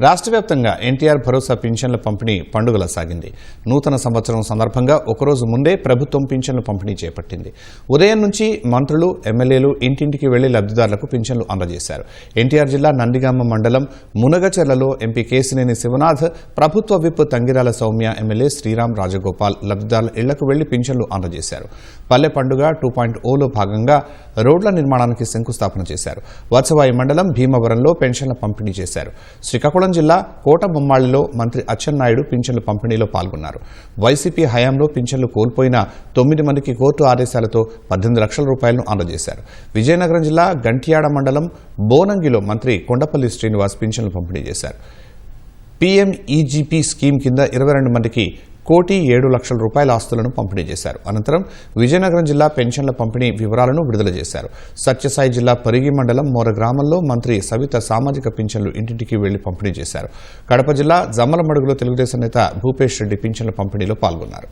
రాష్ట్ర వ్యాప్తంగా ఎన్టీఆర్ భరోసా పింఛన్ల పంపిణీ పండుగల సాగింది. నూతన సంవత్సరం సందర్భంగా ఒకరోజు ముందే ప్రభుత్వం పింఛన్ల పంపిణీ చేపట్టింది. ఉదయం నుంచి మంత్రులు, ఎమ్మెల్యేలు ఇంటింటికి వెళ్లి లబ్దిదారులకు పింఛన్లు అందజేశారు. ఎన్టీఆర్ జిల్లా నందిగామ మండలం మునగచెర్లలో ఎంపీ కేశినేని శివనాథ్, ప్రభుత్వ విప్ తంగిరాల సౌమ్య, ఎమ్మెల్యే శ్రీరామ్ రాజగోపాల్ లబ్దిదారుల ఇళ్లకు వెళ్లి పింఛన్లు అందజేశారు. పల్లె పండుగ 2.0లో భాగంగా రోడ్ల నిర్మాణానికి శంకుస్థాపన చేశారు. వత్సవాయి మండలం భీమవరంలో పెన్షన్ల పంపిణీ చేశారు. శ్రీకాకుళం జిల్లా కోటబొమ్మాళిలో మంత్రి అచ్చెన్నాయుడు పింఛన్ల పంపిణీలో పాల్గొన్నారు. వైసీపీ హయాంలో పింఛన్లు కోల్పోయిన 9 మందికి కోర్టు ఆదేశాలతో 18 లక్షల రూపాయలను అందజేశారు. విజయనగరం జిల్లా గంట్యాడ మండలం బోనంగిలో మంత్రి కొండపల్లి శ్రీనివాస్ పింఛన్లు పంపిణీ చేశారు. పీఎంఈజీపీ స్కీమ్ కింద 22 మందికి 1,07,00,000 రూపాయల ఆస్తులను పంపిణీ చేశారు. అనంతరం విజయనగరం జిల్లా పెన్షన్ల పంపిణీ వివరాలను విడుదల చేశారు. సత్యసాయి జిల్లా పరిగి మండలం మోర గ్రామంలో మంత్రి సవిత సామాజిక పింఛన్లు ఇంటింటికి వెళ్లి పంపిణీ చేశారు. కడప జిల్లా జమ్మలమడుగులో తెలుగుదేశం నేత భూపేష్ రెడ్డి పింఛన్ల పంపిణీలో పాల్గొన్నారు.